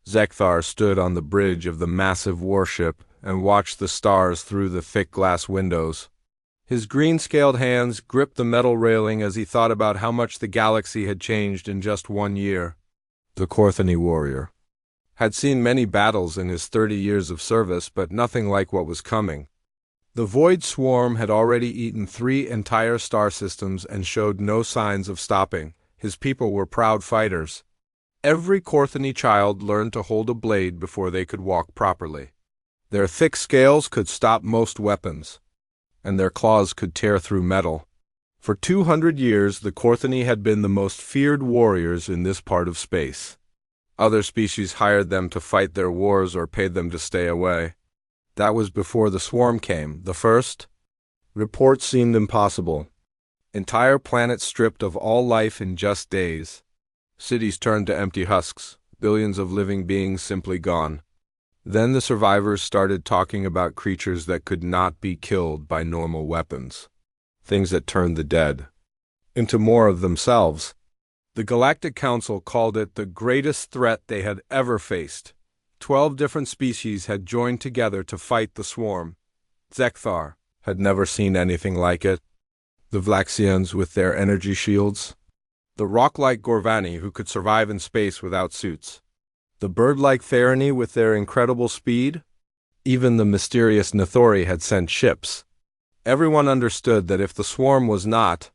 Zekthar stood on the bridge of the massive warship and watched the stars through the thick glass windows. His green-scaled hands gripped the metal railing as he thought about how much the galaxy had changed in just 1 year. The Korthani warrior had seen many battles in his 30 years of service, but nothing like what was coming. The Void Swarm had already eaten 3 entire star systems and showed no signs of stopping. His people were proud fighters. Every Korthani child learned to hold a blade before they could walk properly. Their thick scales could stop most weapons, and their claws could tear through metal. For 200 years, the Korthani had been the most feared warriors in this part of space. Other species hired them to fight their wars or paid them to stay away. That was before the swarm came. The first reports seemed impossible. Entire planets stripped of all life in just days. Cities turned to empty husks, billions of living beings simply gone. Then the survivors started talking about creatures that could not be killed by normal weapons. Things that turned the dead into more of themselves. The Galactic Council called it the greatest threat they had ever faced. 12 different species had joined together to fight the swarm. Zekthar had never seen anything like it. The Vlaxians with their energy shields. The rock-like Gorvani who could survive in space without suits. The bird-like Therani with their incredible speed. Even the mysterious Nithori had sent ships. Everyone understood that if the swarm was not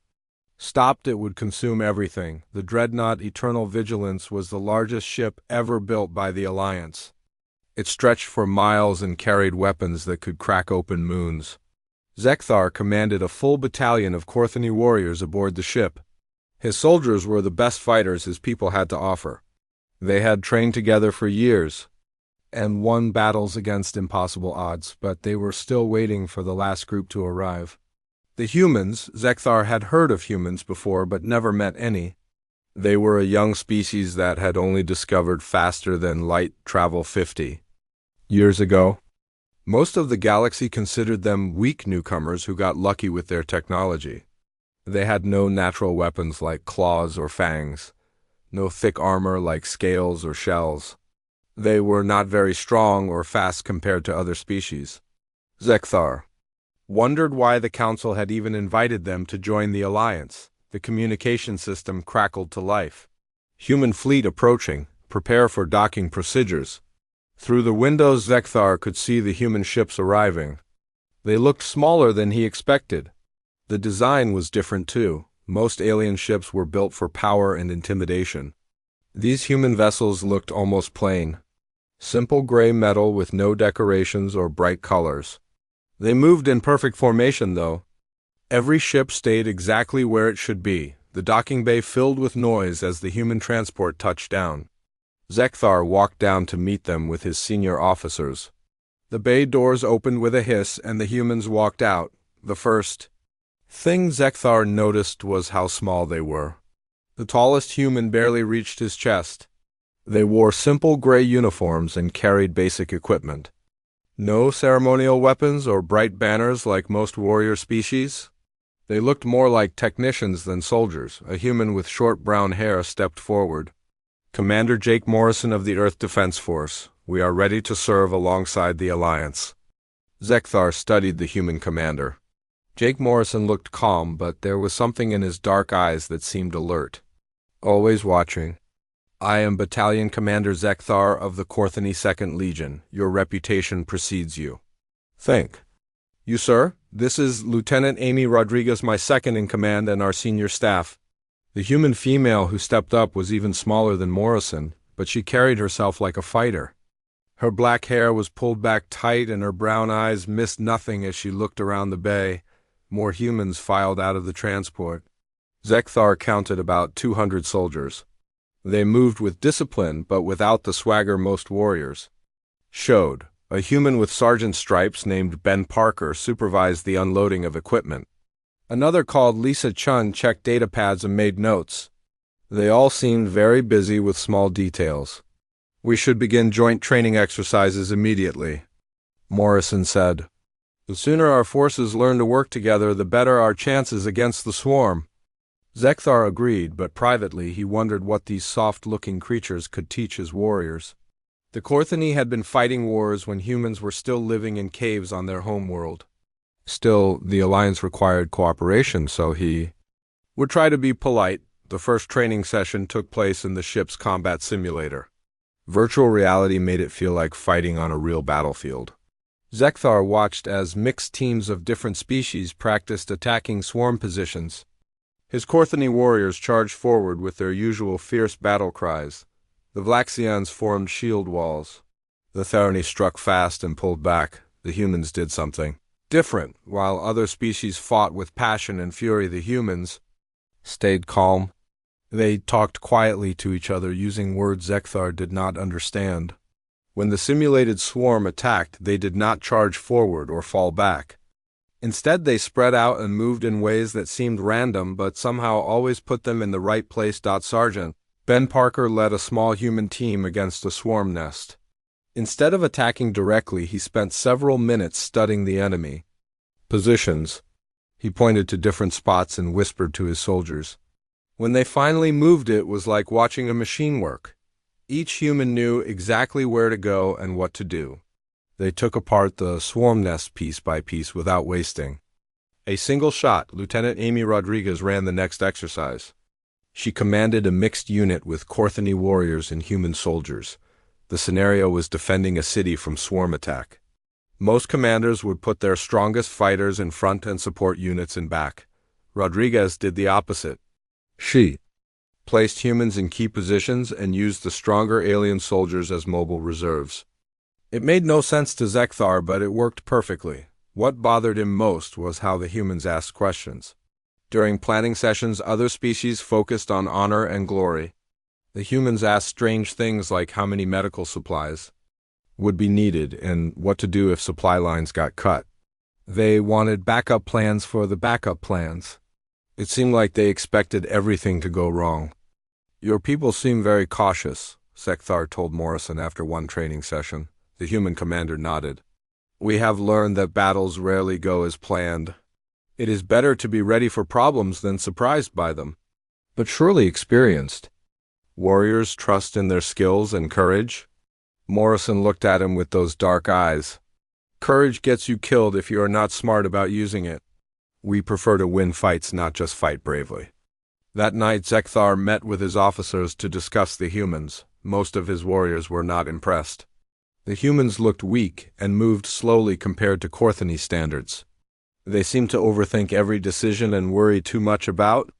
stopped, it would consume everything. The dreadnought Eternal Vigilance was the largest ship ever built by the Alliance. It stretched for miles and carried weapons that could crack open moons. Zekthar commanded a full battalion of Korthani warriors aboard the ship. His soldiers were the best fighters his people had to offer. They had trained together for years and won battles against impossible odds, but they were still waiting for the last group to arrive. The humans, Zekthar had heard of humans before but never met any. They were a young species that had only discovered faster than light travel 50 years ago. Most of the galaxy considered them weak newcomers who got lucky with their technology. They had no natural weapons like claws or fangs, no thick armor like scales or shells. They were not very strong or fast compared to other species. Zekthar wondered why the Council had even invited them to join the Alliance. The communication system crackled to life. Human fleet approaching. Prepare for docking procedures. Through the windows, Zekthar could see the human ships arriving. They looked smaller than he expected. The design was different too. Most alien ships were built for power and intimidation. These human vessels looked almost plain. Simple gray metal with no decorations or bright colors. They moved in perfect formation, though. Every ship stayed exactly where it should be, the docking bay filled with noise as the human transport touched down. Zekthar walked down to meet them with his senior officers. The bay doors opened with a hiss and the humans walked out. The first thing Zekthar noticed was how small they were. The tallest human barely reached his chest. They wore simple gray uniforms and carried basic equipment. No ceremonial weapons or bright banners like most warrior species. They looked more like technicians than soldiers. A human with short brown hair stepped forward. Commander Jake Morrison of the Earth Defense Force. We are ready to serve alongside the Alliance. Zekthar studied the human commander. Jake Morrison looked calm, but there was something in his dark eyes that seemed alert. Always watching. I am Battalion Commander Zekthar of the Korthani 2nd Legion. Your reputation precedes you. Thank you, sir. This is Lieutenant Amy Rodriguez, my second in command and our senior staff. The human female who stepped up was even smaller than Morrison, but she carried herself like a fighter. Her black hair was pulled back tight and her brown eyes missed nothing as she looked around the bay. More humans filed out of the transport. Zekthar counted about 200 soldiers. They moved with discipline, but without the swagger most warriors showed. A human with sergeant stripes named Ben Parker supervised the unloading of equipment. Another called Lisa Chun checked data pads and made notes. They all seemed very busy with small details. We should begin joint training exercises immediately, Morrison said. The sooner our forces learn to work together, the better our chances against the swarm. Zekthar agreed, but privately he wondered what these soft-looking creatures could teach his warriors. The Corthony had been fighting wars when humans were still living in caves on their homeworld. Still, the Alliance required cooperation, so he would try to be polite. The first training session took place in the ship's combat simulator. Virtual reality made it feel like fighting on a real battlefield. Zekthar watched as mixed teams of different species practiced attacking swarm positions. His Corthony warriors charged forward with their usual fierce battle cries. The Vlaxians formed shield walls. The Therani struck fast and pulled back. The humans did something different. While other species fought with passion and fury, the humans stayed calm. They talked quietly to each other using words Zekthar did not understand. When the simulated swarm attacked, they did not charge forward or fall back. Instead, they spread out and moved in ways that seemed random but somehow always put them in the right place. Sergeant Ben Parker led a small human team against a swarm nest. Instead of attacking directly, he spent several minutes studying the enemy positions. He pointed to different spots and whispered to his soldiers. When they finally moved, it was like watching a machine work. Each human knew exactly where to go and what to do. They took apart the swarm nest piece by piece without wasting a single shot. Lieutenant Amy Rodriguez ran the next exercise. She commanded a mixed unit with Corthony warriors and human soldiers. The scenario was defending a city from swarm attack. Most commanders would put their strongest fighters in front and support units in back. Rodriguez did the opposite. She placed humans in key positions and used the stronger alien soldiers as mobile reserves. It made no sense to Zekthar, but it worked perfectly. What bothered him most was how the humans asked questions. During planning sessions, other species focused on honor and glory. The humans asked strange things like how many medical supplies would be needed and what to do if supply lines got cut. They wanted backup plans for the backup plans. It seemed like they expected everything to go wrong. Your people seem very cautious, Zekthar told Morrison after one training session. The human commander nodded. We have learned that battles rarely go as planned. It is better to be ready for problems than surprised by them. But surely experienced warriors trust in their skills and courage? Morrison looked at him with those dark eyes. Courage gets you killed if you are not smart about using it. We prefer to win fights, not just fight bravely. That night, Zekthar met with his officers to discuss the humans. Most of his warriors were not impressed. The humans looked weak and moved slowly compared to Corthony standards. They seemed to overthink every decision and worry too much about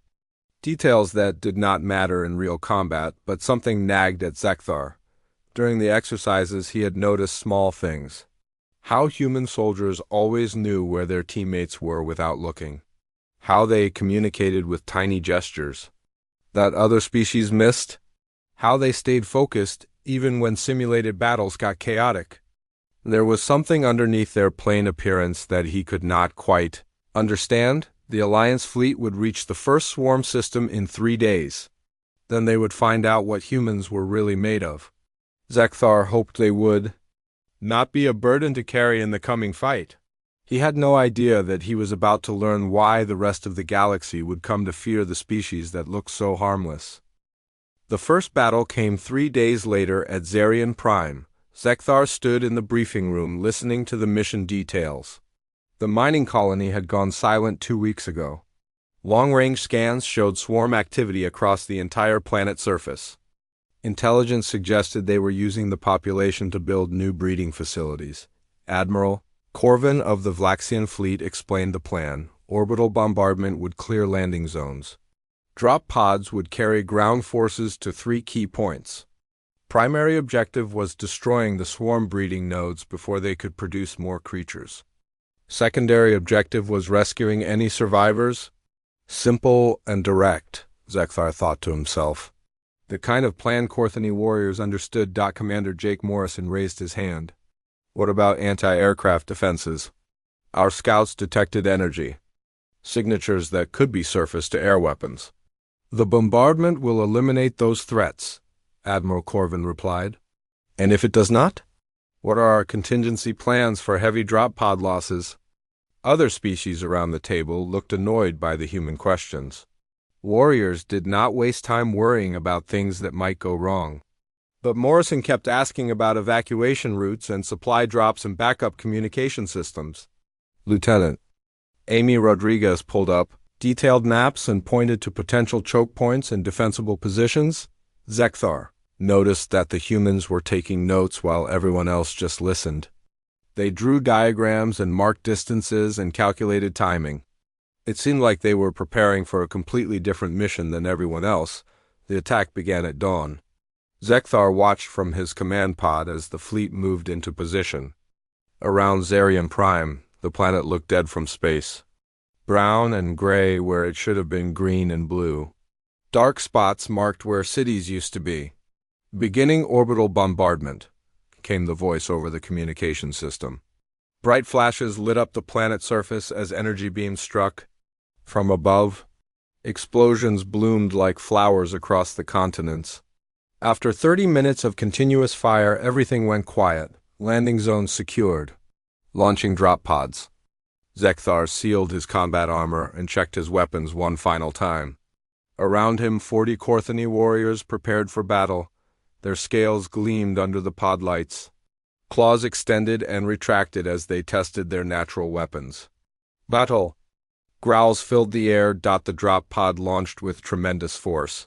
details that did not matter in real combat, but something nagged at Zekthar. During the exercises, he had noticed small things. How human soldiers always knew where their teammates were without looking. How they communicated with tiny gestures that other species missed. How they stayed focused even when simulated battles got chaotic. There was something underneath their plain appearance that he could not quite understand. The Alliance fleet would reach the first swarm system in 3 days. Then they would find out what humans were really made of. Zekthar hoped they would not be a burden to carry in the coming fight. He had no idea that he was about to learn why the rest of the galaxy would come to fear the species that looked so harmless. The first battle came 3 days later at Zarian Prime. Zekthar stood in the briefing room listening to the mission details. The mining colony had gone silent 2 weeks ago. Long-range scans showed swarm activity across the entire planet's surface. Intelligence suggested they were using the population to build new breeding facilities. Admiral Corvin of the Vlaxian fleet explained the plan. Orbital bombardment would clear landing zones. Drop pods would carry ground forces to 3 key points. Primary objective was destroying the swarm breeding nodes before they could produce more creatures. Secondary objective was rescuing any survivors. Simple and direct, Zekthar thought to himself. The kind of plan Corthony warriors understood. Commander Jake Morrison raised his hand. What about anti-aircraft defenses? Our scouts detected energy signatures that could be surface-to-air weapons. The bombardment will eliminate those threats, Admiral Corvin replied. And if it does not? What are our contingency plans for heavy drop pod losses? Other species around the table looked annoyed by the human questions. Warriors did not waste time worrying about things that might go wrong. But Morrison kept asking about evacuation routes and supply drops and backup communication systems. Lieutenant Amy Rodriguez pulled up, detailed maps and pointed to potential choke points and defensible positions. Zekthar noticed that the humans were taking notes while everyone else just listened. They drew diagrams and marked distances and calculated timing. It seemed like they were preparing for a completely different mission than everyone else. The attack began at dawn. Zekthar watched from his command pod as the fleet moved into position. Around Zarian Prime, the planet looked dead from space. Brown and gray where it should have been green and blue. Dark spots marked where cities used to be. "Beginning orbital bombardment," came the voice over the communication system. Bright flashes lit up the planet's surface as energy beams struck. From above, explosions bloomed like flowers across the continents. After 30 minutes of continuous fire, everything went quiet. Landing zones secured. Launching drop pods. Zekthar sealed his combat armor and checked his weapons one final time. Around him, 40 Korthani warriors prepared for battle. Their scales gleamed under the pod lights. Claws extended and retracted as they tested their natural weapons. Battle! Growls filled the air. The drop pod launched with tremendous force.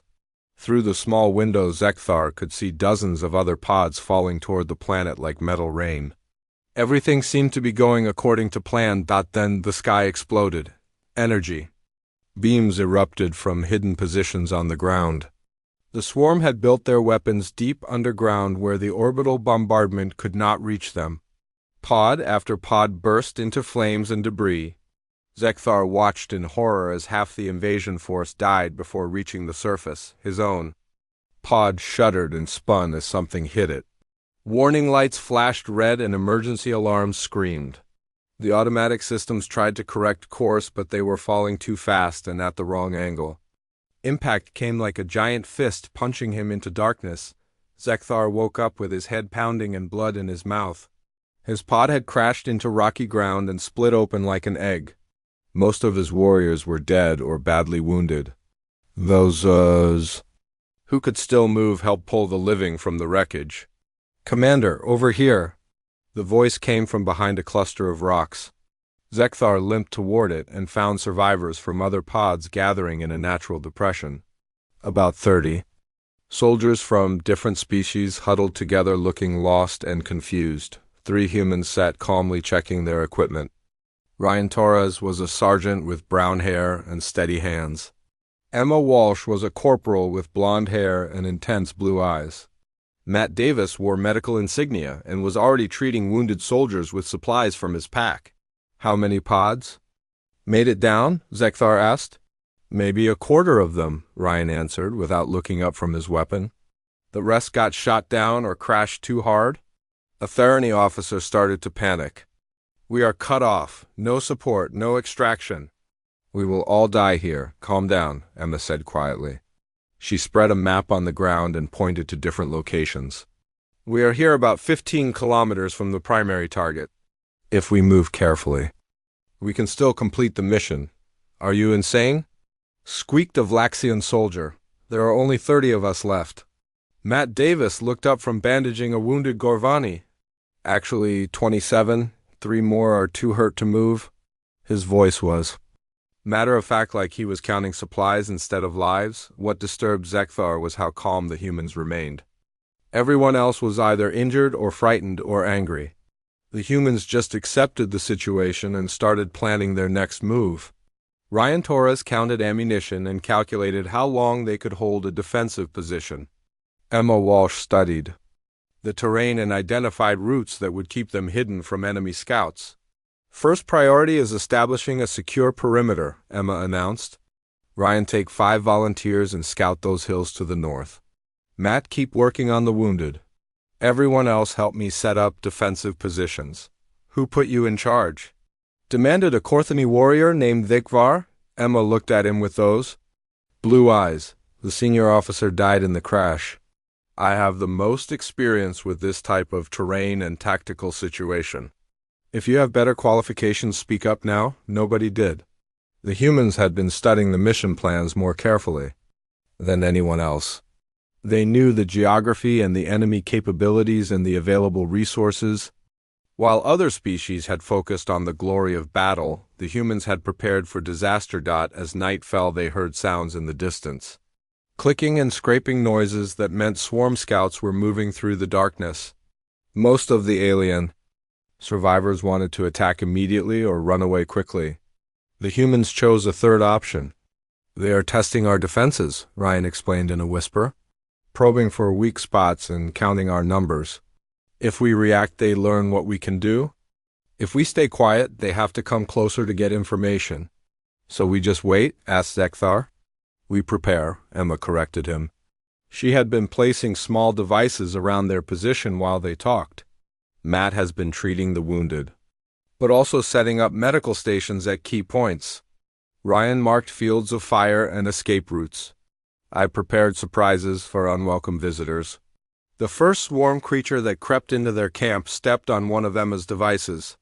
Through the small window, Zekthar could see dozens of other pods falling toward the planet like metal rain. Everything seemed to be going according to plan. Then the sky exploded. Energy. Beams erupted from hidden positions on the ground. The swarm had built their weapons deep underground where the orbital bombardment could not reach them. Pod after pod burst into flames and debris. Zekthar watched in horror as half the invasion force died before reaching the surface, his own. Pod shuddered and spun as something hit it. Warning lights flashed red and emergency alarms screamed. The automatic systems tried to correct course, but they were falling too fast and at the wrong angle. Impact came like a giant fist punching him into darkness. Zekthar woke up with his head pounding and blood in his mouth. His pod had crashed into rocky ground and split open like an egg. Most of his warriors were dead or badly wounded. Those who could still move helped pull the living from the wreckage. "Commander, over here!" The voice came from behind a cluster of rocks. Zekthar limped toward it and found survivors from other pods gathering in a natural depression. About 30. Soldiers from different species huddled together looking lost and confused. 3 humans sat calmly checking their equipment. Ryan Torres was a sergeant with brown hair and steady hands. Emma Walsh was a corporal with blonde hair and intense blue eyes. Matt Davis wore medical insignia and was already treating wounded soldiers with supplies from his pack. "How many pods?" "Made it down?" Zekthar asked. "Maybe a quarter of them," Ryan answered without looking up from his weapon. "The rest got shot down or crashed too hard?" A Therany officer started to panic. "We are cut off. No support, no extraction." "We will all die here. Calm down," Emma said quietly. She spread a map on the ground and pointed to different locations. "We are here about 15 kilometers from the primary target. If we move carefully, we can still complete the mission. Are you insane?" Squeaked a Vlaxian soldier. "There are only 30 of us left." Matt Davis looked up from bandaging a wounded Gorvani. "Actually, 27. 3 more are too hurt to move." His voice was matter-of-fact, like he was counting supplies instead of lives. What disturbed Zekthar was how calm the humans remained. Everyone else was either injured or frightened or angry. The humans just accepted the situation and started planning their next move. Ryan Torres counted ammunition and calculated how long they could hold a defensive position. Emma Walsh studied the terrain and identified routes that would keep them hidden from enemy scouts. "First priority is establishing a secure perimeter," Emma announced. "Ryan, take 5 volunteers and scout those hills to the north. Matt, keep working on the wounded. Everyone else help me set up defensive positions." "Who put you in charge?" demanded a Korthani warrior named Vikvar. Emma looked at him with those blue eyes. "The senior officer died in the crash. I have the most experience with this type of terrain and tactical situation. If you have better qualifications, speak up now." Nobody did. The humans had been studying the mission plans more carefully than anyone else. They knew the geography and the enemy capabilities and the available resources. While other species had focused on the glory of battle, the humans had prepared for disaster. As night fell, they heard sounds in the distance. Clicking and scraping noises that meant swarm scouts were moving through the darkness. Most of the alien survivors wanted to attack immediately or run away quickly. The humans chose a third option. "They are testing our defenses," Ryan explained in a whisper, "probing for weak spots and counting our numbers. If we react, they learn what we can do. If we stay quiet, they have to come closer to get information." "So we just wait?" asked Zekthar. "We prepare," Emma corrected him. She had been placing small devices around their position while they talked. "Matt has been treating the wounded, but also setting up medical stations at key points. Ryan marked fields of fire and escape routes. I prepared surprises for unwelcome visitors." The first swarm creature that crept into their camp stepped on one of Emma's devices.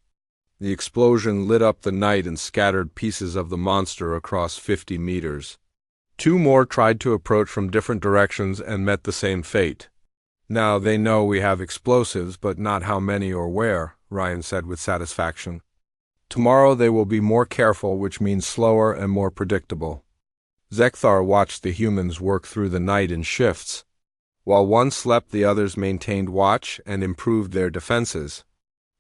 The explosion lit up the night and scattered pieces of the monster across 50 meters. Two more tried to approach from different directions and met the same fate. "Now they know we have explosives, but not how many or where," Ryan said with satisfaction. "Tomorrow they will be more careful, which means slower and more predictable." Zekthar watched the humans work through the night in shifts. While one slept, the others maintained watch and improved their defenses.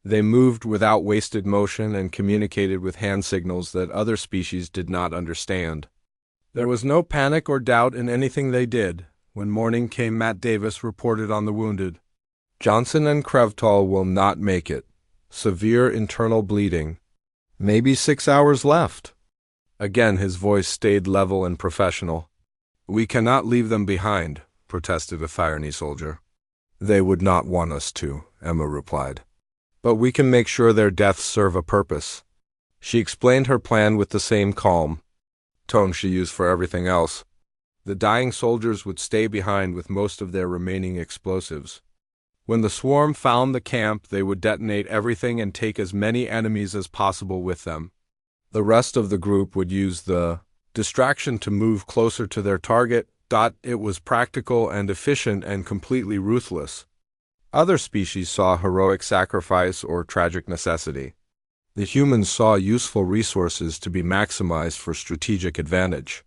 They moved without wasted motion and communicated with hand signals that other species did not understand. There was no panic or doubt in anything they did. When morning came, Matt Davis reported on the wounded. "Johnson and Krevtal will not make it. Severe internal bleeding. Maybe 6 hours left." Again his voice stayed level and professional. "We cannot leave them behind," protested a Thyarni soldier. "They would not want us to," Emma replied. "But we can make sure their deaths serve a purpose." She explained her plan with the same calm tone she used for everything else. The dying soldiers would stay behind with most of their remaining explosives. When the swarm found the camp, they would detonate everything and take as many enemies as possible with them. The rest of the group would use the distraction to move closer to their target. It was practical and efficient and completely ruthless. Other species saw heroic sacrifice or tragic necessity. The humans saw useful resources to be maximized for strategic advantage.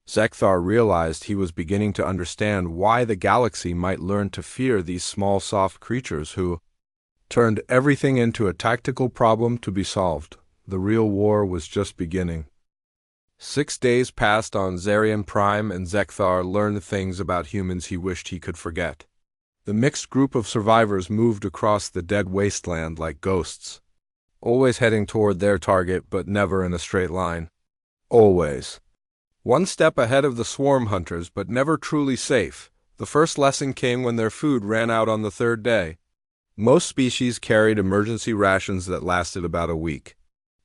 Zekthar realized he was beginning to understand why the galaxy might learn to fear these small, soft creatures who turned everything into a tactical problem to be solved. The real war was just beginning. 6 days passed on Zarian Prime, and Zekthar learned things about humans he wished he could forget. The mixed group of survivors moved across the dead wasteland like ghosts, always heading toward their target, but never in a straight line. Always. One step ahead of the swarm hunters, but never truly safe. The first lesson came when their food ran out on the third day. Most species carried emergency rations that lasted about a week.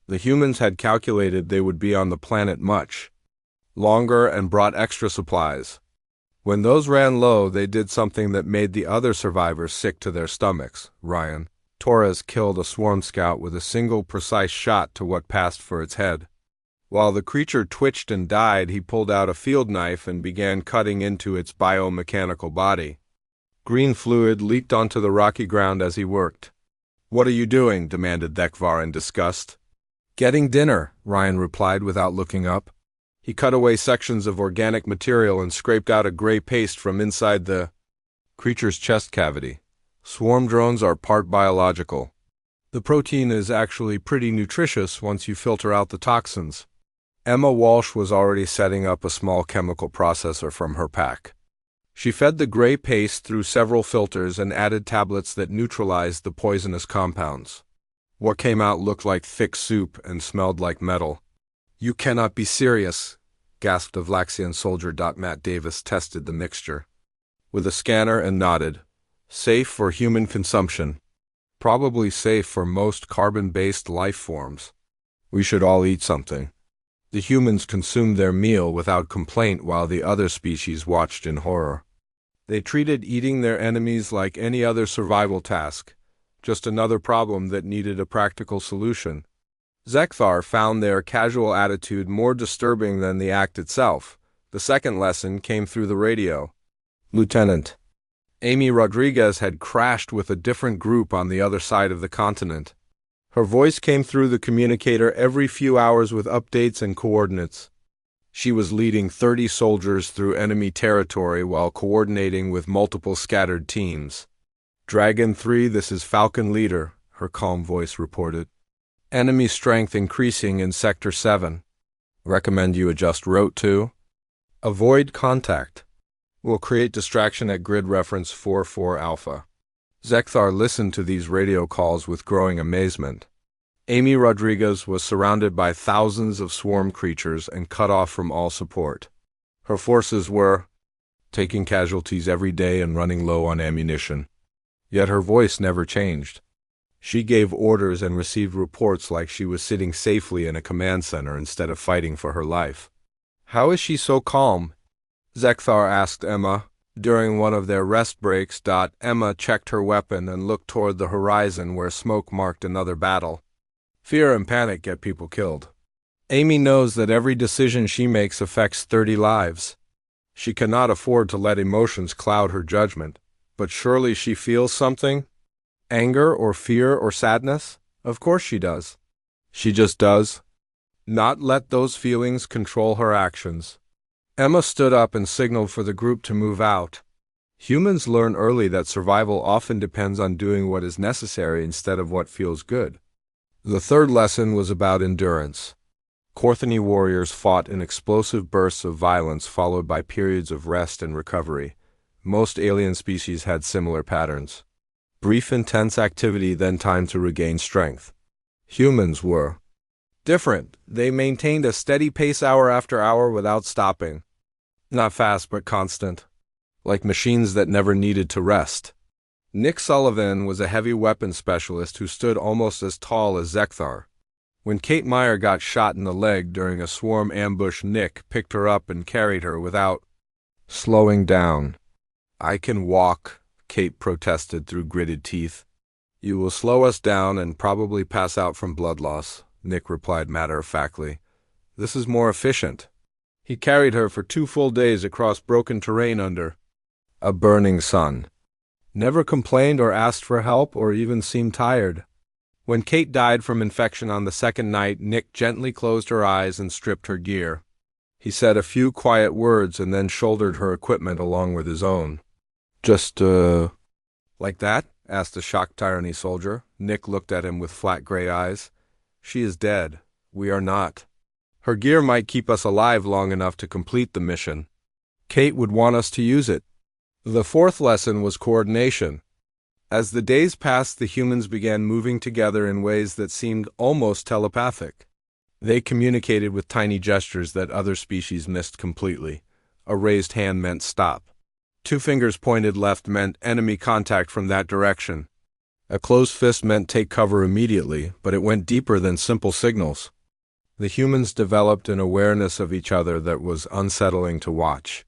The humans had calculated they would be on the planet much longer and brought extra supplies. When those ran low, they did something that made the other survivors sick to their stomachs. Ryan Torres killed a swarm scout with a single precise shot to what passed for its head. While the creature twitched and died, he pulled out a field knife and began cutting into its biomechanical body. Green fluid leaked onto the rocky ground as he worked. "What are you doing?" demanded Zekthar in disgust. "Getting dinner," Ryan replied without looking up. He cut away sections of organic material and scraped out a gray paste from inside the creature's chest cavity. Swarm drones are part biological. The protein is actually pretty nutritious once you filter out the toxins. Emma Walsh was already setting up a small chemical processor from her pack. She fed the gray paste through several filters and added tablets that neutralized the poisonous compounds. What came out looked like thick soup and smelled like metal. "You cannot be serious," gasped a Vlaxian soldier. Matt Davis tested the mixture with a scanner and nodded. "Safe for human consumption. Probably safe for most carbon-based life forms. We should all eat something." The humans consumed their meal without complaint while the other species watched in horror. They treated eating their enemies like any other survival task, just another problem that needed a practical solution. Zekthar found their casual attitude more disturbing than the act itself. The second lesson came through the radio. Lieutenant. Amy Rodriguez had crashed with a different group on the other side of the continent. Her voice came through the communicator every few hours with updates and coordinates. She was leading 30 soldiers through enemy territory while coordinating with multiple scattered teams. Dragon 3, this is Falcon Leader, her calm voice reported. Enemy strength increasing in Sector 7. Recommend you adjust route to. Avoid contact. Will create distraction at grid reference 44 Alpha. Zekthar listened to these radio calls with growing amazement. Amy Rodriguez was surrounded by thousands of swarm creatures and cut off from all support. Her forces were taking casualties every day and running low on ammunition. Yet her voice never changed. She gave orders and received reports like she was sitting safely in a command center instead of fighting for her life. How is she so calm? Zekthar asked Emma. During one of their rest breaks, Emma checked her weapon and looked toward the horizon where smoke marked another battle. Fear and panic get people killed. Amy knows that every decision she makes affects 30 lives. She cannot afford to let emotions cloud her judgment, but surely she feels something? Anger or fear or sadness? Of course she does. She just does. Not let those feelings control her actions. Emma stood up and signaled for the group to move out. Humans learn early that survival often depends on doing what is necessary instead of what feels good. The third lesson was about endurance. Korthani warriors fought in explosive bursts of violence followed by periods of rest and recovery. Most alien species had similar patterns. Brief intense activity, then time to regain strength. Humans were different. They maintained a steady pace hour after hour without stopping. Not fast, but constant. Like machines that never needed to rest. Nick Sullivan was a heavy weapons specialist who stood almost as tall as Zekthar. When Kate Meyer got shot in the leg during a swarm ambush, Nick picked her up and carried her without slowing down. "I can walk," Kate protested through gritted teeth. "You will slow us down and probably pass out from blood loss," Nick replied matter-of-factly. "This is more efficient." He carried her for 2 full days across broken terrain under a burning sun. Never complained or asked for help or even seemed tired. When Kate died from infection on the second night, Nick gently closed her eyes and stripped her gear. He said a few quiet words and then shouldered her equipment along with his own. Just, like that?" asked the shocked Tyranny soldier. Nick looked at him with flat gray eyes. "She is dead. We are not. Her gear might keep us alive long enough to complete the mission. Kate would want us to use it." The fourth lesson was coordination. As the days passed, the humans began moving together in ways that seemed almost telepathic. They communicated with tiny gestures that other species missed completely. A raised hand meant stop. 2 fingers pointed left meant enemy contact from that direction. A closed fist meant take cover immediately, but it went deeper than simple signals. The humans developed an awareness of each other that was unsettling to watch.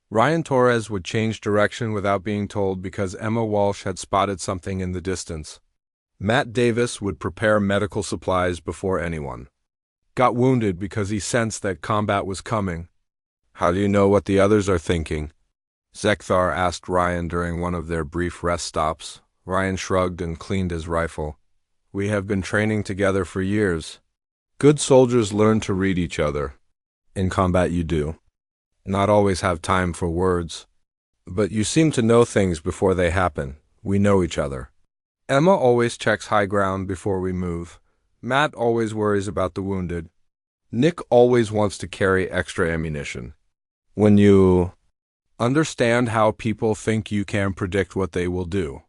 Ryan Torres would change direction without being told because Emma Walsh had spotted something in the distance. Matt Davis would prepare medical supplies before anyone. Got wounded because he sensed that combat was coming. "How do you know what the others are thinking?" Zekthar asked Ryan during one of their brief rest stops. Ryan shrugged and cleaned his rifle. "We have been training together for years. Good soldiers learn to read each other. In combat you do. Not always have time for words. But you seem to know things before they happen. We know each other. Emma always checks high ground before we move. Matt always worries about the wounded. Nick always wants to carry extra ammunition. When you understand how people think, you can predict what they will do."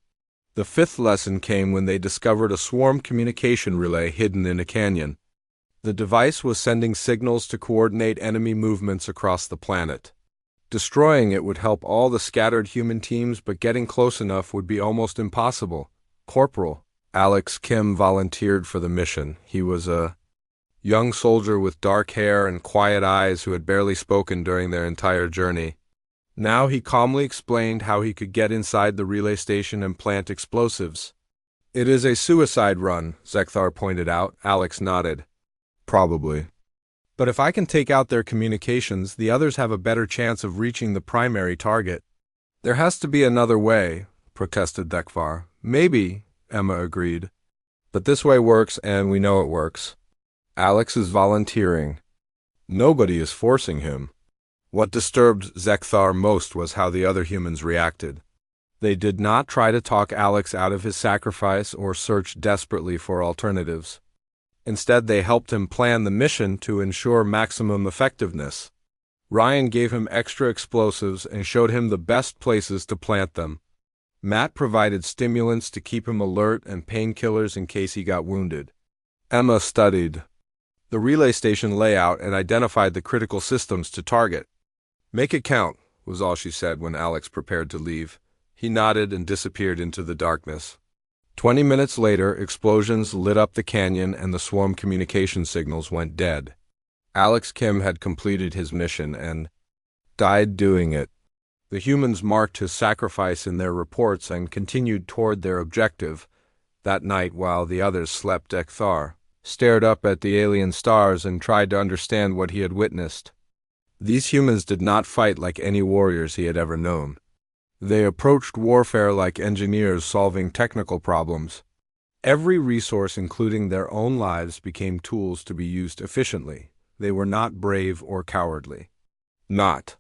The fifth lesson came when they discovered a swarm communication relay hidden in a canyon. The device was sending signals to coordinate enemy movements across the planet. Destroying it would help all the scattered human teams, but getting close enough would be almost impossible. Corporal Alex Kim volunteered for the mission. He was a young soldier with dark hair and quiet eyes who had barely spoken during their entire journey. Now he calmly explained how he could get inside the relay station and plant explosives. "It is a suicide run," Zekthar pointed out. Alex nodded. "Probably. But if I can take out their communications, the others have a better chance of reaching the primary target." There has to be another way, protested Dekvar. Maybe, Emma agreed. But this way works, and we know it works. Alex is volunteering. Nobody is forcing him. What disturbed Zekthar most was how the other humans reacted. They did not try to talk Alex out of his sacrifice or search desperately for alternatives. Instead, they helped him plan the mission to ensure maximum effectiveness. Ryan gave him extra explosives and showed him the best places to plant them. Matt provided stimulants to keep him alert and painkillers in case he got wounded. Emma studied the relay station layout and identified the critical systems to target. "Make it count," was all she said when Alex prepared to leave. He nodded and disappeared into the darkness. 20 minutes later, explosions lit up the canyon and the swarm communication signals went dead. Alex Kim had completed his mission and died doing it. The humans marked his sacrifice in their reports and continued toward their objective. That night, while the others slept, Ekthar stared up at the alien stars and tried to understand what he had witnessed. These humans did not fight like any warriors he had ever known. They approached warfare like engineers solving technical problems. Every resource, including their own lives, became tools to be used efficiently. They were not brave or cowardly. Not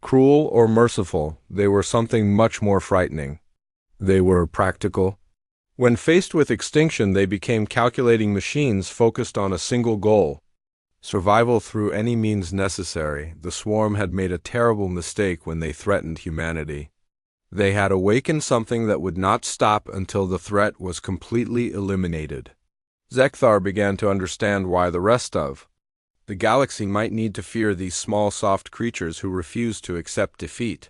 cruel or merciful, they were something much more frightening. They were practical. When faced with extinction, they became calculating machines focused on a single goal: survival through any means necessary. The swarm had made a terrible mistake when they threatened humanity. They had awakened something that would not stop until the threat was completely eliminated. Zekthar began to understand why the rest of the galaxy might need to fear these small, soft creatures who refused to accept defeat.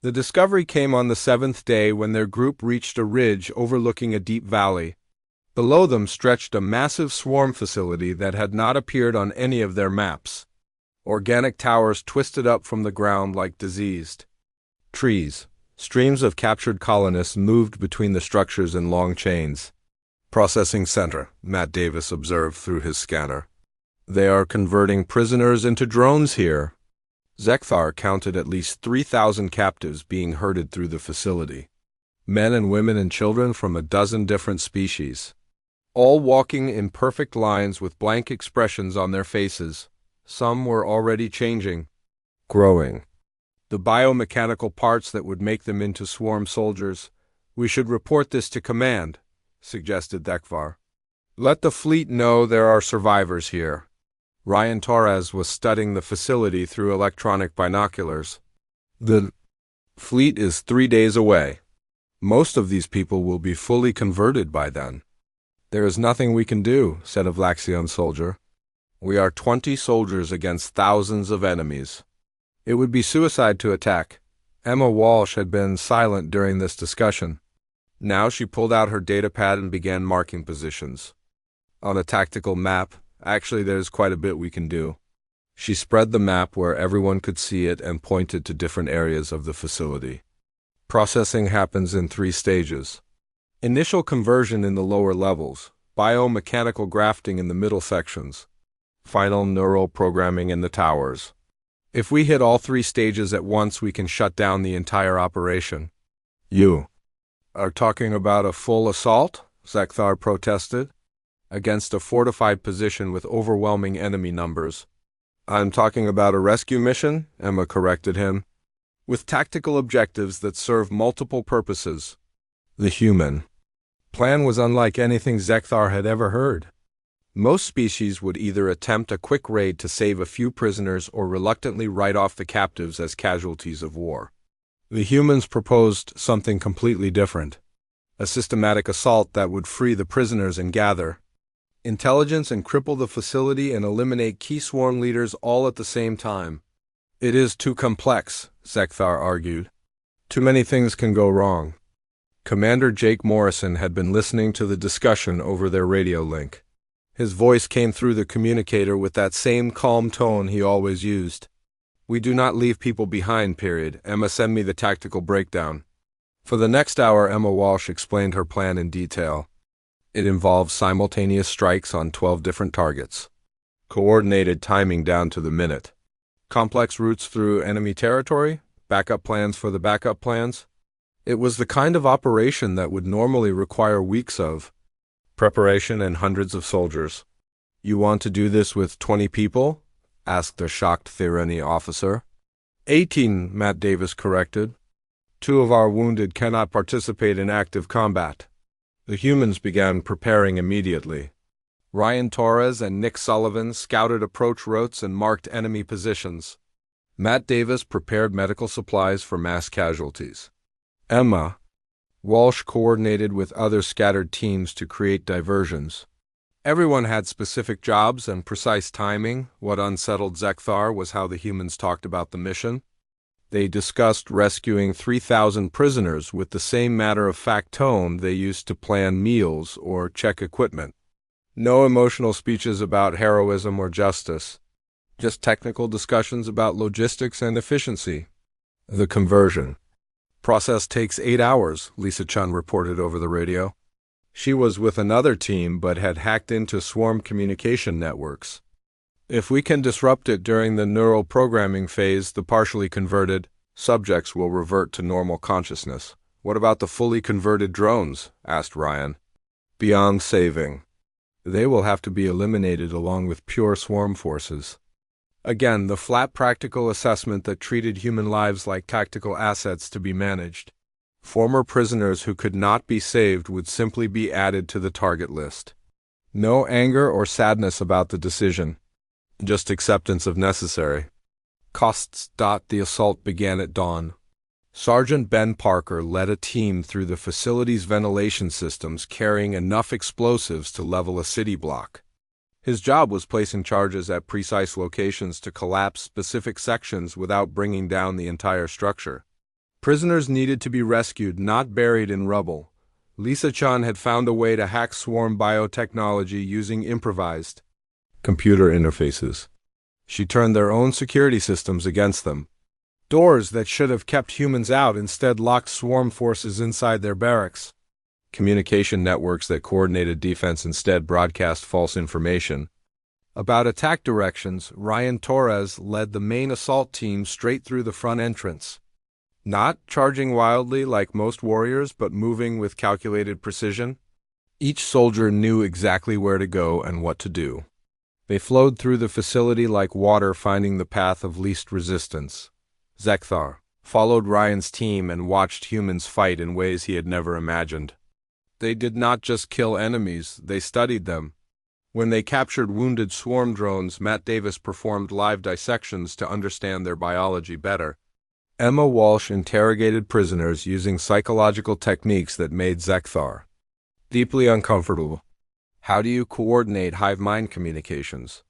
The discovery came on the 7th day when their group reached a ridge overlooking a deep valley. Below them stretched a massive swarm facility that had not appeared on any of their maps. Organic towers twisted up from the ground like diseased trees. Streams of captured colonists moved between the structures in long chains. "Processing center," Matt Davis observed through his scanner. "They are converting prisoners into drones here." Zekthar counted at least 3,000 captives being herded through the facility. Men and women and children from a dozen different species. All walking in perfect lines with blank expressions on their faces. Some were already changing, growing. The biomechanical parts that would make them into swarm soldiers. "We should report this to command," suggested Dekvar. "Let the fleet know there are survivors here." Ryan Torres was studying the facility through electronic binoculars. "The fleet is 3 days away. Most of these people will be fully converted by then." "There is nothing we can do," said a Vlaxian soldier. "We are 20 soldiers against thousands of enemies. It would be suicide to attack." Emma Walsh had been silent during this discussion. Now she pulled out her datapad and began marking positions. "On a tactical map, actually there's quite a bit we can do." She spread the map where everyone could see it and pointed to different areas of the facility. Processing happens in 3 stages. Initial conversion in the lower levels, biomechanical grafting in the middle sections, final neural programming in the towers. If we hit all 3 stages at once, we can shut down the entire operation. "You are talking about a full assault?" Zekthar protested. "Against a fortified position with overwhelming enemy numbers." "I'm talking about a rescue mission," Emma corrected him, "with tactical objectives that serve multiple purposes." The human plan was unlike anything Zekthar had ever heard. Most species would either attempt a quick raid to save a few prisoners or reluctantly write off the captives as casualties of war. The humans proposed something completely different: a systematic assault that would free the prisoners and gather intelligence and cripple the facility and eliminate key swarm leaders all at the same time. "It is too complex," Zekthar argued. "Too many things can go wrong." Commander Jake Morrison had been listening to the discussion over their radio link. His voice came through the communicator with that same calm tone he always used. "We do not leave people behind, period. Emma, send me the tactical breakdown." For the next hour, Emma Walsh explained her plan in detail. It involved simultaneous strikes on 12 different targets, coordinated timing down to the minute, complex routes through enemy territory, Backup plans for the backup plans? It was the kind of operation that would normally require weeks of preparation and hundreds of soldiers. You want to do this with 20 people? Asked a shocked Thirani officer. 18, Matt Davis corrected. 2 of our wounded cannot participate in active combat. The humans began preparing immediately. Ryan Torres and Nick Sullivan scouted approach routes and marked enemy positions. Matt Davis prepared medical supplies for mass casualties. Emma Walsh coordinated with other scattered teams to create diversions. Everyone had specific jobs and precise timing. What unsettled Zekthar was how the humans talked about the mission. They discussed rescuing 3,000 prisoners with the same matter-of-fact tone they used to plan meals or check equipment. No emotional speeches about heroism or justice, just technical discussions about logistics and efficiency. The conversion process takes 8 hours, Lisa Chun reported over the radio. She was with another team but had hacked into swarm communication networks. If we can disrupt it during the neural programming phase, the partially converted subjects will revert to normal consciousness. What about the fully converted drones? Asked Ryan. Beyond saving. They will have to be eliminated along with pure swarm forces. Again, the flat practical assessment that treated human lives like tactical assets to be managed. Former prisoners who could not be saved would simply be added to the target list. No anger or sadness about the decision, just acceptance of necessary costs. The assault began at dawn. Sergeant Ben Parker led a team through the facility's ventilation systems carrying enough explosives to level a city block. His job was placing charges at precise locations to collapse specific sections without bringing down the entire structure. Prisoners needed to be rescued, not buried in rubble. Lisa Chan had found a way to hack swarm biotechnology using improvised computer interfaces. She turned their own security systems against them. Doors that should have kept humans out instead locked swarm forces inside their barracks. Communication networks that coordinated defense instead broadcast false information. About attack directions, Ryan Torres led the main assault team straight through the front entrance. Not charging wildly like most warriors, but moving with calculated precision. Each soldier knew exactly where to go and what to do. They flowed through the facility like water, finding the path of least resistance. Zekthar followed Ryan's team and watched humans fight in ways he had never imagined. They did not just kill enemies, they studied them. When they captured wounded swarm drones, Matt Davis performed live dissections to understand their biology better. Emma Walsh interrogated prisoners using psychological techniques that made Zekthar deeply uncomfortable. How do you coordinate hive-mind communications?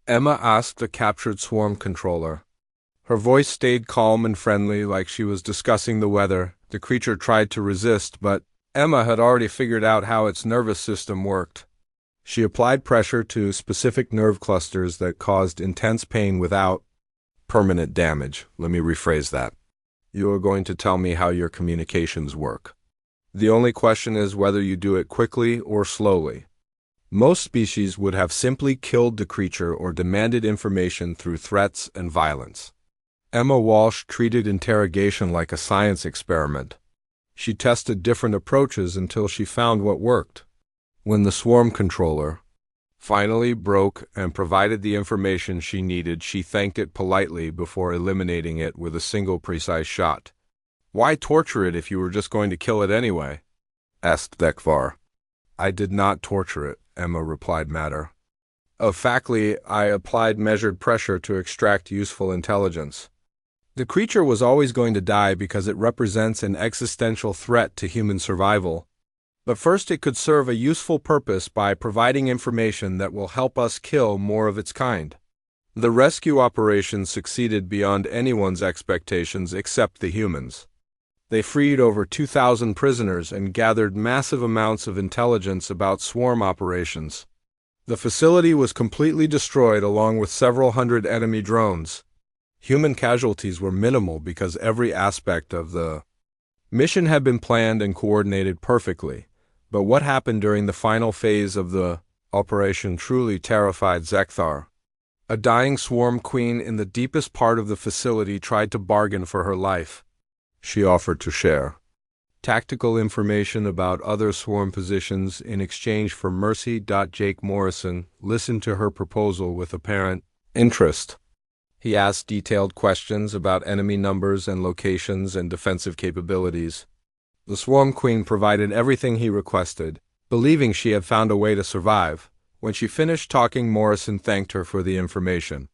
Emma asked the captured swarm controller. Her voice stayed calm and friendly, like she was discussing the weather. The creature tried to resist, but Emma had already figured out how its nervous system worked. She applied pressure to specific nerve clusters that caused intense pain without permanent damage. Let me rephrase that. You are going to tell me how your communications work. The only question is whether you do it quickly or slowly. Most species would have simply killed the creature or demanded information through threats and violence. Emma Walsh treated interrogation like a science experiment. She tested different approaches until she found what worked. When the swarm controller finally broke and provided the information she needed, she thanked it politely before eliminating it with a single precise shot. Why torture it if you were just going to kill it anyway? Asked Dekvar. I did not torture it, Emma replied matter of factly. I applied measured pressure to extract useful intelligence. The creature was always going to die because it represents an existential threat to human survival. But first it could serve a useful purpose by providing information that will help us kill more of its kind. The rescue operation succeeded beyond anyone's expectations except the humans. They freed over 2,000 prisoners and gathered massive amounts of intelligence about swarm operations. The facility was completely destroyed along with several hundred enemy drones. Human casualties were minimal because every aspect of the mission had been planned and coordinated perfectly. But what happened during the final phase of the operation truly terrified Zekthar. A dying swarm queen in the deepest part of the facility tried to bargain for her life. She offered to share tactical information about other swarm positions in exchange for mercy. Jake Morrison listened to her proposal with apparent interest. He asked detailed questions about enemy numbers and locations and defensive capabilities. The Swarm Queen provided everything he requested, believing she had found a way to survive. When she finished talking, Morrison thanked her for the information,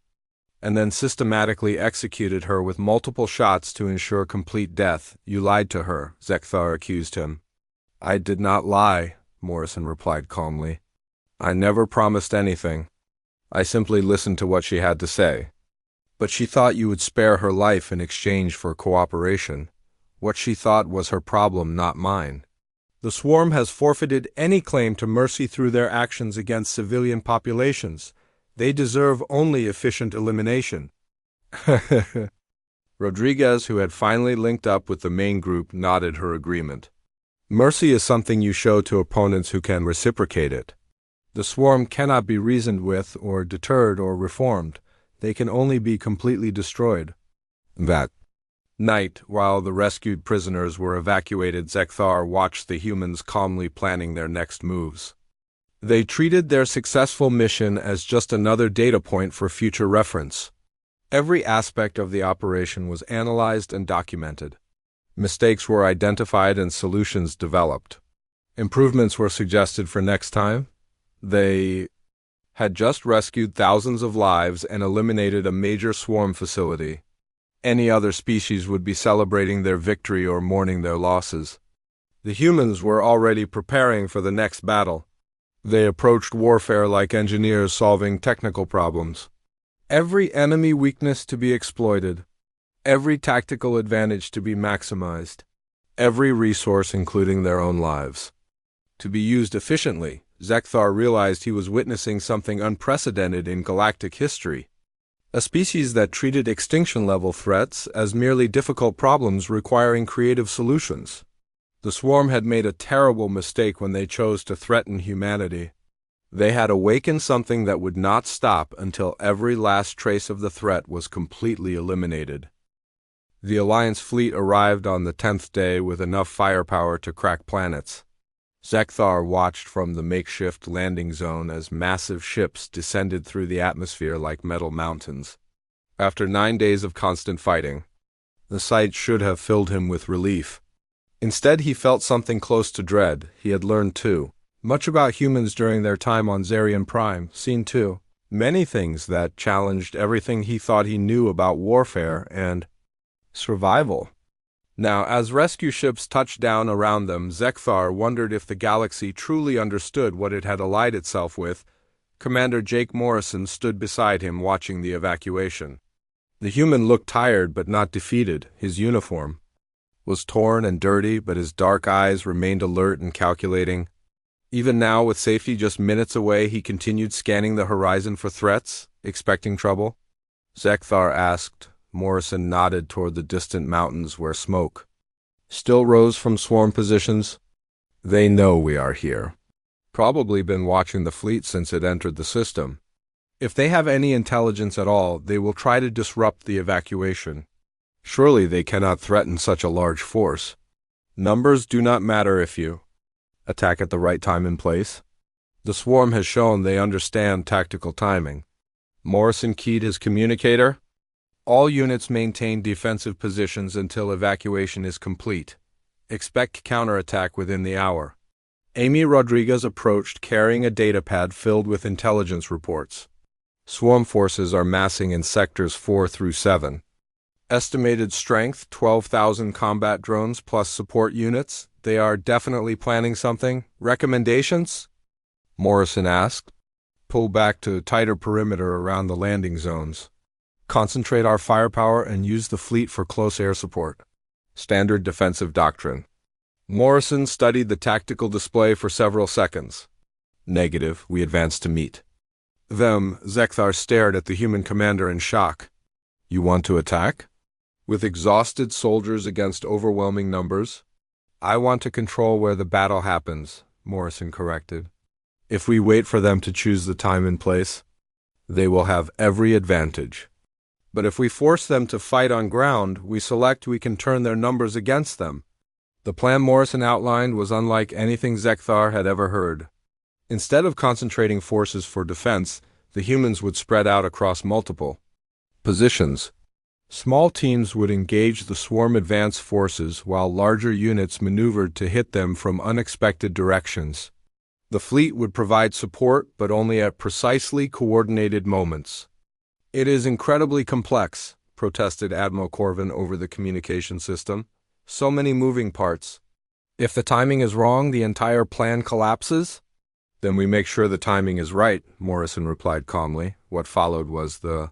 and then systematically executed her with multiple shots to ensure complete death. "You lied to her," Zekthar accused him. "I did not lie," Morrison replied calmly. "I never promised anything. I simply listened to what she had to say. But she thought you would spare her life in exchange for cooperation. What she thought was her problem, not mine. The Swarm has forfeited any claim to mercy through their actions against civilian populations. They deserve only efficient elimination." Rodriguez, who had finally linked up with the main group, nodded her agreement. "Mercy is something you show to opponents who can reciprocate it. The Swarm cannot be reasoned with or deterred or reformed. They can only be completely destroyed." That night, while the rescued prisoners were evacuated, Zekthar watched the humans calmly planning their next moves. They treated their successful mission as just another data point for future reference. Every aspect of the operation was analyzed and documented. Mistakes were identified and solutions developed. Improvements were suggested for next time. They had just rescued thousands of lives and eliminated a major swarm facility. Any other species would be celebrating their victory or mourning their losses. The humans were already preparing for the next battle. They approached warfare like engineers solving technical problems. Every enemy weakness to be exploited. Every tactical advantage to be maximized. Every resource, including their own lives, to be used efficiently. Zekthar realized he was witnessing something unprecedented in galactic history. A species that treated extinction-level threats as merely difficult problems requiring creative solutions. The Swarm had made a terrible mistake when they chose to threaten humanity. They had awakened something that would not stop until every last trace of the threat was completely eliminated. The Alliance fleet arrived on the 10th day with enough firepower to crack planets. Zekthar watched from the makeshift landing zone as massive ships descended through the atmosphere like metal mountains. After 9 days of constant fighting, the sight should have filled him with relief. Instead, he felt something close to dread. He had learned, too, much about humans during their time on Zarian Prime, seen, too, many things that challenged everything he thought he knew about warfare and survival. Now, as rescue ships touched down around them, Zekthar wondered if the galaxy truly understood what it had allied itself with. Commander Jake Morrison stood beside him watching the evacuation. The human looked tired but not defeated. His uniform was torn and dirty, but his dark eyes remained alert and calculating. Even now, with safety just minutes away, he continued scanning the horizon for threats, expecting trouble. Zekthar asked. Morrison nodded toward the distant mountains where smoke still rose from swarm positions. "They know we are here. Probably been watching the fleet since it entered the system. If they have any intelligence at all, they will try to disrupt the evacuation. Surely they cannot threaten such a large force. Numbers do not matter if you attack at the right time and place. The swarm has shown they understand tactical timing." Morrison keyed his communicator. "All units maintain defensive positions until evacuation is complete. Expect counterattack within the hour." Amy Rodriguez approached carrying a datapad filled with intelligence reports. Swarm forces are massing in sectors 4 through 7. Estimated strength, 12,000 combat drones plus support units. They are definitely planning something. Recommendations? Morrison asked. "Pull back to tighter perimeter around the landing zones. Concentrate our firepower and use the fleet for close air support. Standard defensive doctrine." Morrison studied the tactical display for several seconds. "Negative, we advance to meet them." Zekthar stared at the human commander in shock. "You want to attack? With exhausted soldiers against overwhelming numbers?" "I want to control where the battle happens," Morrison corrected. "If we wait for them to choose the time and place, They will have every advantage. But if we force them to fight on ground, we can turn their numbers against them. The plan Morrison outlined was unlike anything Zekthar had ever heard. Instead of concentrating forces for defense, the humans would spread out across multiple positions. Small teams would engage the swarm advance forces while larger units maneuvered to hit them from unexpected directions. The fleet would provide support, but only at precisely coordinated moments. "It is incredibly complex," protested Admiral Corvin over the communication system. "So many moving parts. If the timing is wrong, the entire plan collapses?" "Then we make sure the timing is right," Morrison replied calmly. What followed was the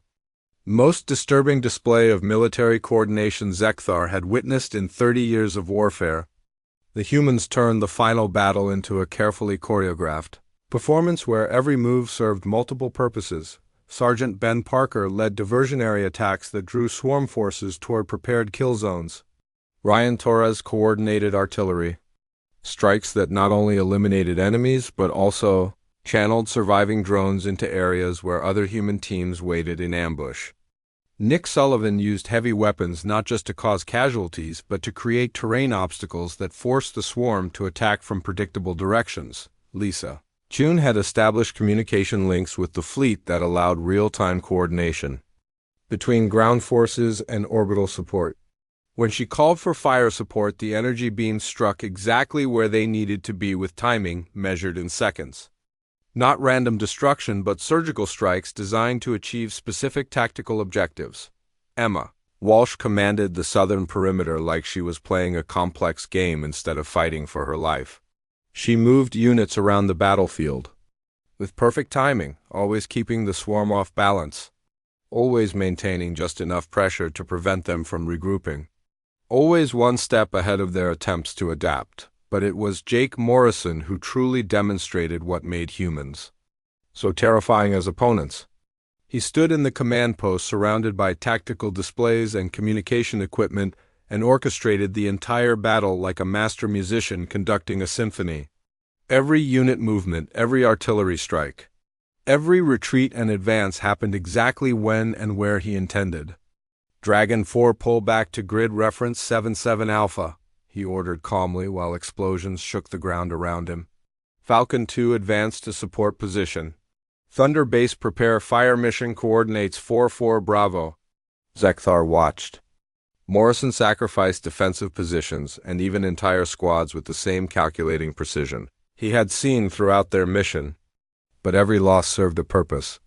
most disturbing display of military coordination Zekthar had witnessed in 30 years of warfare. The humans turned the final battle into a carefully choreographed performance where every move served multiple purposes. Sergeant Ben Parker led diversionary attacks that drew swarm forces toward prepared kill zones. Ryan Torres coordinated artillery strikes that not only eliminated enemies but also channeled surviving drones into areas where other human teams waited in ambush. Nick Sullivan used heavy weapons not just to cause casualties but to create terrain obstacles that forced the swarm to attack from predictable directions. Lisa Chun had established communication links with the fleet that allowed real-time coordination between ground forces and orbital support. When she called for fire support, the energy beams struck exactly where they needed to be with timing measured in seconds. Not random destruction, but surgical strikes designed to achieve specific tactical objectives. Emma Walsh commanded the southern perimeter like she was playing a complex game instead of fighting for her life. She moved units around the battlefield with perfect timing, always keeping the swarm off balance, always maintaining just enough pressure to prevent them from regrouping, always one step ahead of their attempts to adapt. But it was Jake Morrison who truly demonstrated what made humans so terrifying as opponents. He stood in the command post surrounded by tactical displays and communication equipment and orchestrated the entire battle like a master musician conducting a symphony. Every unit movement, every artillery strike, every retreat and advance happened exactly when and where he intended. "Dragon 4 pull back to grid reference 77 Alpha. He ordered calmly while explosions shook the ground around him. "Falcon 2 advanced to support position. Thunder Base prepare fire mission coordinates 4-4 Bravo." Zekthar watched. Morrison sacrificed defensive positions and even entire squads with the same calculating precision he had seen throughout their mission. But every loss served a purpose.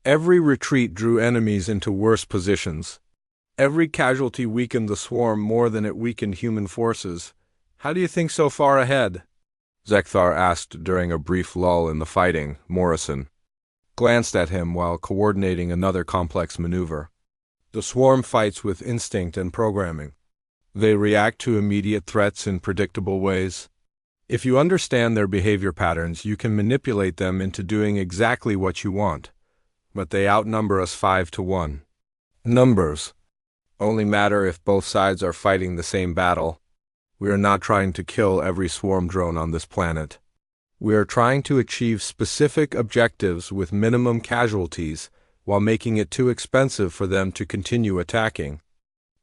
Every retreat drew enemies into worse positions. Every casualty weakened the swarm more than it weakened human forces. "How do you think so far ahead?" Zekthar asked during a brief lull in the fighting. Morrison glanced at him while coordinating another complex maneuver. "The swarm fights with instinct and programming. They react to immediate threats in predictable ways. If you understand their behavior patterns, you can manipulate them into doing exactly what you want. But they outnumber us 5-1. Numbers only matter if both sides are fighting the same battle. We are not trying to kill every swarm drone on this planet. We are trying to achieve specific objectives with minimum casualties while making it too expensive for them to continue attacking."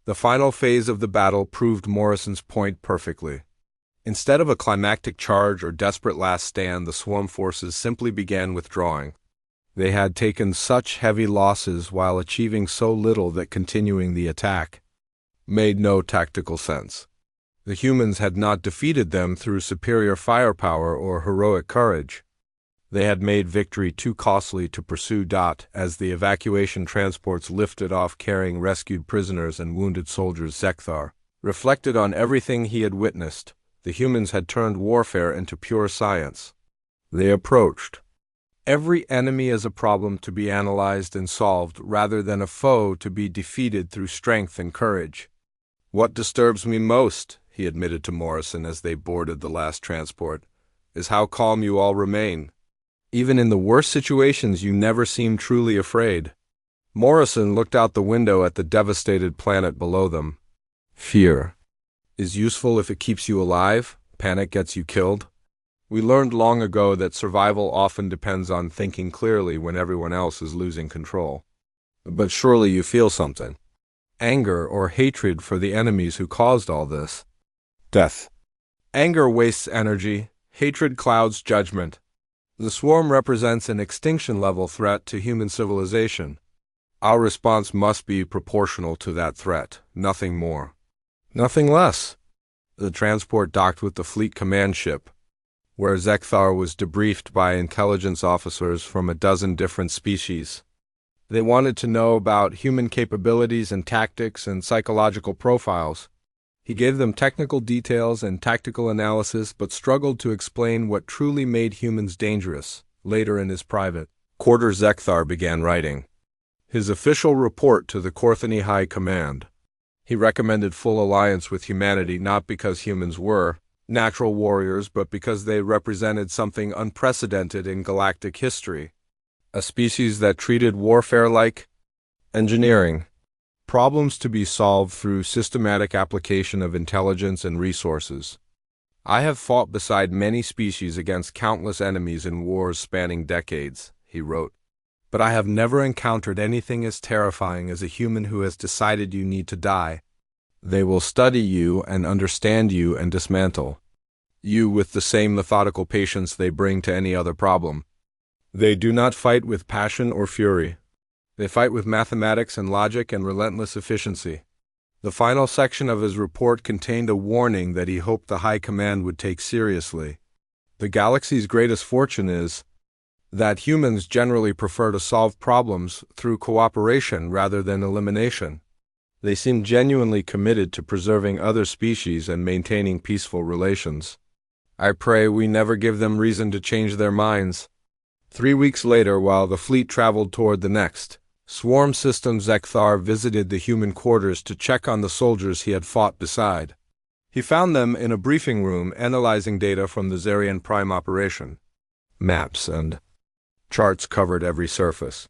The final phase of the battle proved Morrison's point perfectly. Instead of a climactic charge or desperate last stand, the swarm forces simply began withdrawing. They had taken such heavy losses while achieving so little that continuing the attack made no tactical sense. The humans had not defeated them through superior firepower or heroic courage. They had made victory too costly to pursue. As the evacuation transports lifted off carrying rescued prisoners and wounded soldiers, Zekthar reflected on everything he had witnessed. The humans had turned warfare into pure science. They approached every enemy as a problem to be analyzed and solved rather than a foe to be defeated through strength and courage. "What disturbs me most," he admitted to Morrison as they boarded the last transport, "is how calm you all remain. Even in the worst situations, you never seem truly afraid." Morrison looked out the window at the devastated planet below them. "Fear is useful if it keeps you alive. Panic gets you killed. We learned long ago that survival often depends on thinking clearly when everyone else is losing control. But surely you feel something. Anger or hatred for the enemies who caused all this. Death. Anger wastes energy, hatred clouds judgment. The swarm represents an extinction-level threat to human civilization. Our response must be proportional to that threat, nothing more. Nothing less. The transport docked with the fleet command ship, where Zekthar was debriefed by intelligence officers from a dozen different species. They wanted to know about human capabilities and tactics and psychological profiles. He gave them technical details and tactical analysis, but struggled to explain what truly made humans dangerous. Later in his private quarters, Zekthar began writing his official report to the Korthani High Command. He recommended full alliance with humanity not because humans were natural warriors, but because they represented something unprecedented in galactic history. A species that treated warfare like engineering. Problems to be solved through systematic application of intelligence and resources. I have fought beside many species against countless enemies in wars spanning decades, he wrote. But I have never encountered anything as terrifying as a human who has decided you need to die. They will study you and understand you and dismantle you with the same methodical patience they bring to any other problem. They do not fight with passion or fury. They fight with mathematics and logic and relentless efficiency. The final section of his report contained a warning that he hoped the High Command would take seriously. The galaxy's greatest fortune is that humans generally prefer to solve problems through cooperation rather than elimination. They seem genuinely committed to preserving other species and maintaining peaceful relations. I pray we never give them reason to change their minds. 3 weeks later, while the fleet traveled toward the next swarm system, Zekthar visited the human quarters to check on the soldiers he had fought beside. He found them in a briefing room analyzing data from the Zarian Prime operation. Maps and charts covered every surface.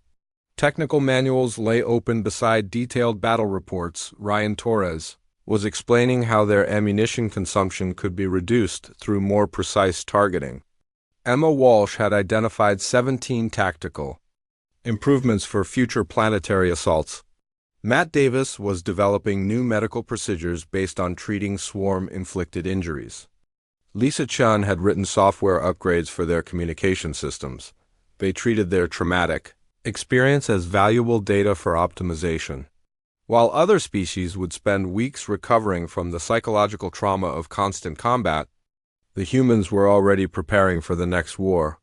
Technical manuals lay open beside detailed battle reports. Ryan Torres was explaining how their ammunition consumption could be reduced through more precise targeting. Emma Walsh had identified 17 tactical improvements for future planetary assaults. Matt Davis was developing new medical procedures based on treating swarm-inflicted injuries. Lisa Chun had written software upgrades for their communication systems. They treated their traumatic experience as valuable data for optimization. While other species would spend weeks recovering from the psychological trauma of constant combat, the humans were already preparing for the next war.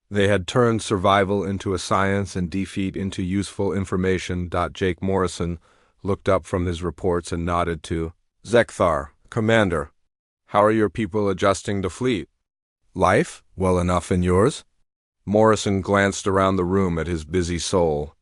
They had turned survival into a science and defeat into useful information. Jake Morrison looked up from his reports and nodded to Zekthar. Commander, how are your people adjusting to fleet life? Well enough, in yours? Morrison glanced around the room at his busy soul.